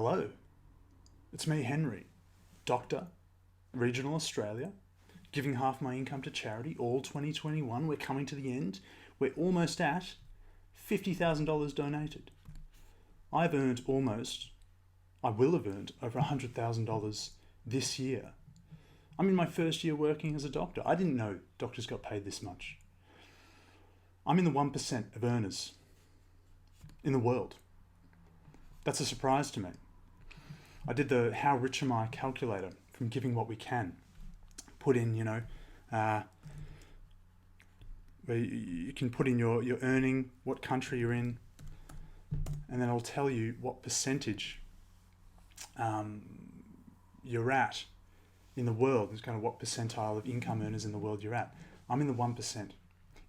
Hello, it's me, Henry, doctor, regional Australia, giving half my income to charity all 2021. We're coming to the end. We're almost at $50,000 donated. I will have earned over $100,000 this year. I'm in my first year working as a doctor. I didn't know doctors got paid this much. I'm in the 1% of earners in the world. That's a surprise to me. I did the how rich am I calculator from giving what we can. Put in, where you can put in your earning, what country you're in, and then I'll tell you what percentage you're at in the world. It's kind of what percentile of income earners in the world you're at. I'm in the 1%.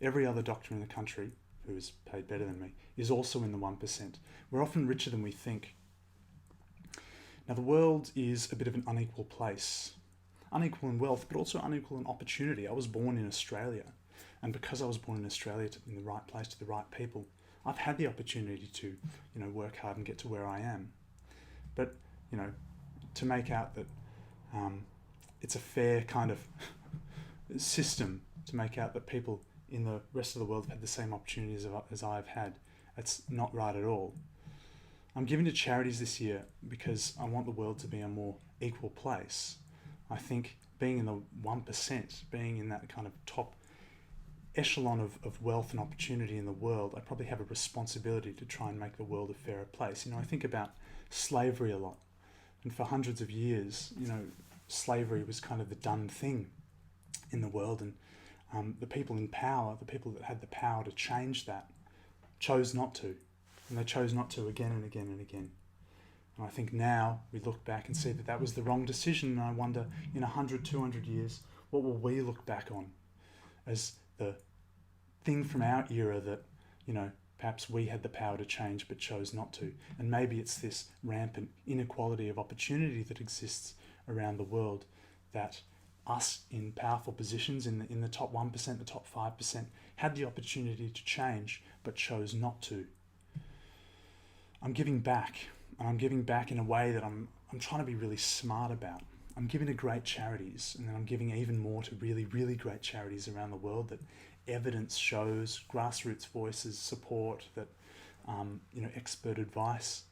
Every other doctor in the country who is paid better than me is also in the 1%. We're often richer than we think. Now, the world is a bit of an unequal place. Unequal in wealth, but also unequal in opportunity. I was born in Australia, and because I was born in Australia in the right place to the right people, I've had the opportunity to, work hard and get to where I am. But, to make out that it's a fair kind of system, to make out that people in the rest of the world have had the same opportunities as I've had, that's not right at all. I'm giving to charities this year because I want the world to be a more equal place. I think being in the 1%, being in that kind of top echelon of wealth and opportunity in the world, I probably have a responsibility to try and make the world a fairer place. I think about slavery a lot. And for hundreds of years, slavery was kind of the done thing in the world. And the people in power, the people that had the power to change that, chose not to. And they chose not to again and again and again. And I think now we look back and see that that was the wrong decision. And I wonder, in 100, 200 years, what will we look back on as the thing from our era that, perhaps we had the power to change but chose not to. And maybe it's this rampant inequality of opportunity that exists around the world, that us in powerful positions in the top 1%, the top 5%, had the opportunity to change but chose not to. I'm giving back, and I'm giving back in a way that I'm trying to be really smart about. I'm giving to great charities, and then I'm giving even more to really, really great charities around the world that evidence shows, grassroots voices support, that expert advice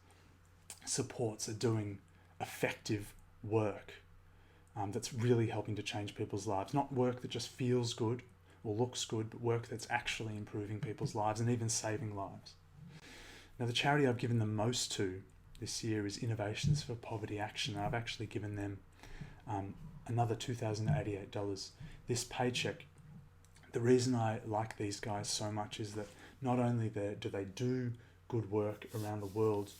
supports are doing effective work that's really helping to change people's lives. Not work that just feels good or looks good, but work that's actually improving people's lives and even saving lives. Now, the charity I've given the most to this year is Innovations for Poverty Action. I've actually given them another $2,088 this paycheck. The reason I like these guys so much is that not only do they do good work around the world,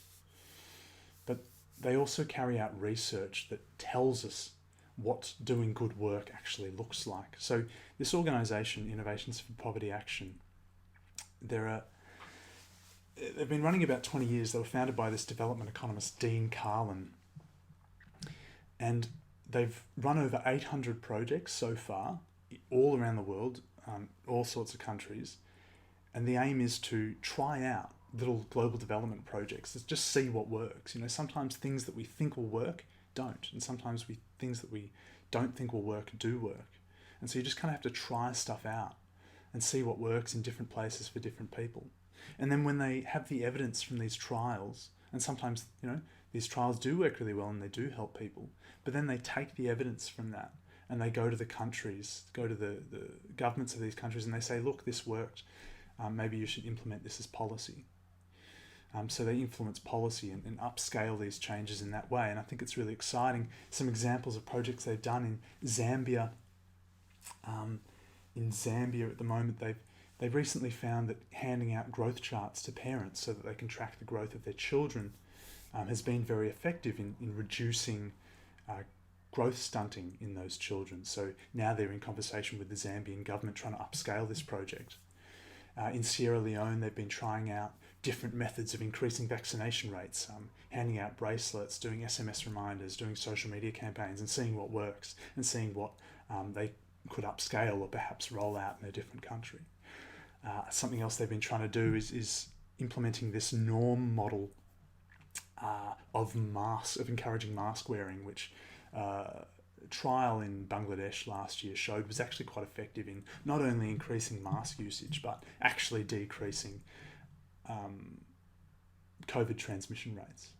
but they also carry out research that tells us what doing good work actually looks like. So this organization, Innovations for Poverty Action, they've been running about 20 years. They were founded by this development economist, Dean Carlin. And they've run over 800 projects so far, all around the world, all sorts of countries. And the aim is to try out little global development projects, to just see what works. Sometimes things that we think will work don't. And sometimes things that we don't think will work do work. And so you just kind of have to try stuff out and see what works in different places for different people. And then when they have the evidence from these trials, and sometimes, these trials do work really well and they do help people, but then they take the evidence from that and they go to the countries, go to the governments of these countries, and they say, look, this worked. Maybe you should implement this as policy. So they influence policy and upscale these changes in that way. And I think it's really exciting. Some examples of projects they've done in Zambia. In Zambia at the moment, they've recently found that handing out growth charts to parents so that they can track the growth of their children has been very effective in reducing growth stunting in those children. So now they're in conversation with the Zambian government trying to upscale this project. In Sierra Leone, they've been trying out different methods of increasing vaccination rates, handing out bracelets, doing SMS reminders, doing social media campaigns, and seeing what works and seeing what they could upscale or perhaps roll out in a different country. Something else they've been trying to do is implementing this norm model of encouraging mask wearing, which trial in Bangladesh last year showed was actually quite effective in not only increasing mask usage but actually decreasing COVID transmission rates.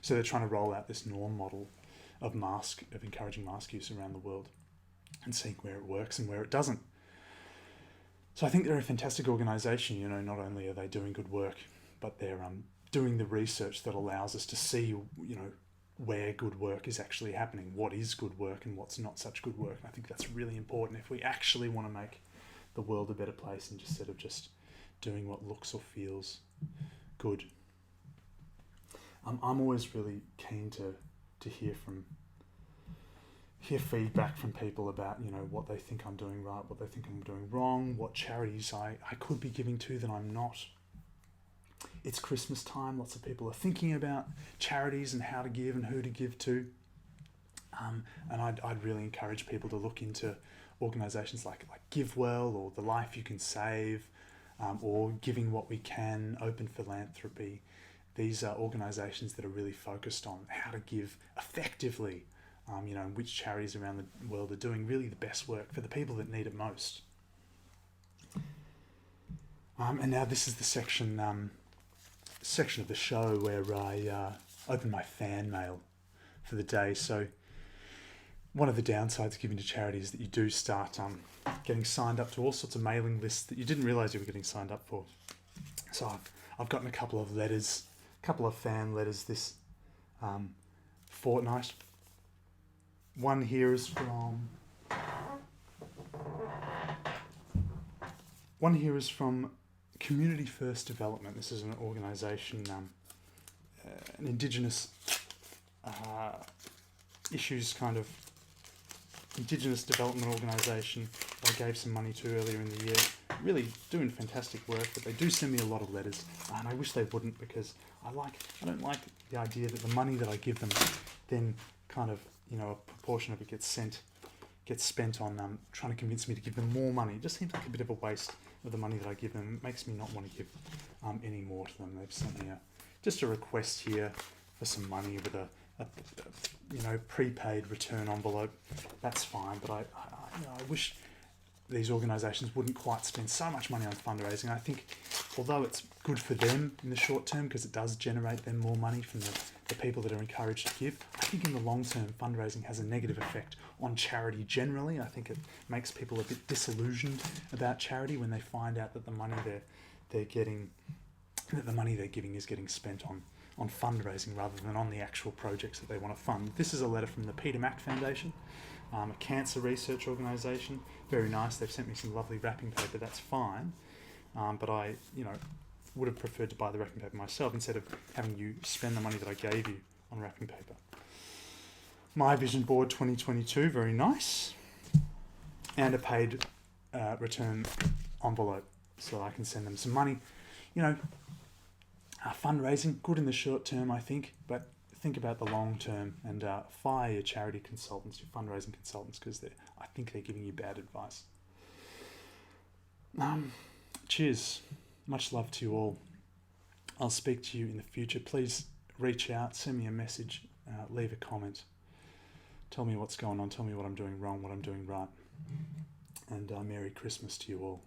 So they're trying to roll out this norm model of encouraging mask use around the world and seeing where it works and where it doesn't. So I think they're a fantastic organisation. You know, not only are they doing good work, but they're doing the research that allows us to see, you know, where good work is actually happening, what is good work and what's not such good work. And I think that's really important if we actually want to make the world a better place instead of just doing what looks or feels good. I'm always really keen to hear feedback from people about, you know, what they think I'm doing right, what they think I'm doing wrong, what charities I could be giving to that I'm not. It's Christmas time. Lots of people are thinking about charities and how to give and who to give to. And I'd really encourage people to look into organisations like GiveWell or The Life You Can Save, or Giving What We Can, Open Philanthropy. These are organisations that are really focused on how to give effectively, you know, and which charities around the world are doing really the best work for the people that need it most. And now this is the section of the show where I open my fan mail for the day. So one of the downsides of giving to charity is that you do start getting signed up to all sorts of mailing lists that you didn't realise you were getting signed up for. So I've gotten a couple of fan letters this fortnight. One here is from Community First Development. This is an organisation, an Indigenous issues kind of Indigenous development organisation I gave some money to earlier in the year. Really doing fantastic work, but they do send me a lot of letters, and I wish they wouldn't, because I don't like the idea that the money that I give them then kind of, you know, a proportion of it gets spent on trying to convince me to give them more money. It just seems like a bit of a waste of the money that I give them. It makes me not want to give any more to them. They've sent me just a request here for some money with a you know, prepaid return envelope. That's fine, but I wish these organisations wouldn't quite spend so much money on fundraising. I think although it's good for them in the short term because it does generate them more money from the people that are encouraged to give, I think in the long term fundraising has a negative effect on charity generally. I think it makes people a bit disillusioned about charity when they find out that the money they're giving is getting spent on fundraising rather than on the actual projects that they want to fund. This is a letter from the Peter Mac Foundation, a cancer research organisation. Very nice. They've sent me some lovely wrapping paper. That's fine. But I, you know, would have preferred to buy the wrapping paper myself instead of having you spend the money that I gave you on wrapping paper. My Vision Board 2022, very nice. And a paid return envelope so that I can send them some money. You know, fundraising, good in the short term, I think, but think about the long term and fire your charity consultants, your fundraising consultants, because I think they're giving you bad advice. Cheers. Much love to you all. I'll speak to you in the future. Please reach out, send me a message, leave a comment. Tell me what's going on, tell me what I'm doing wrong, what I'm doing right. And Merry Christmas to you all.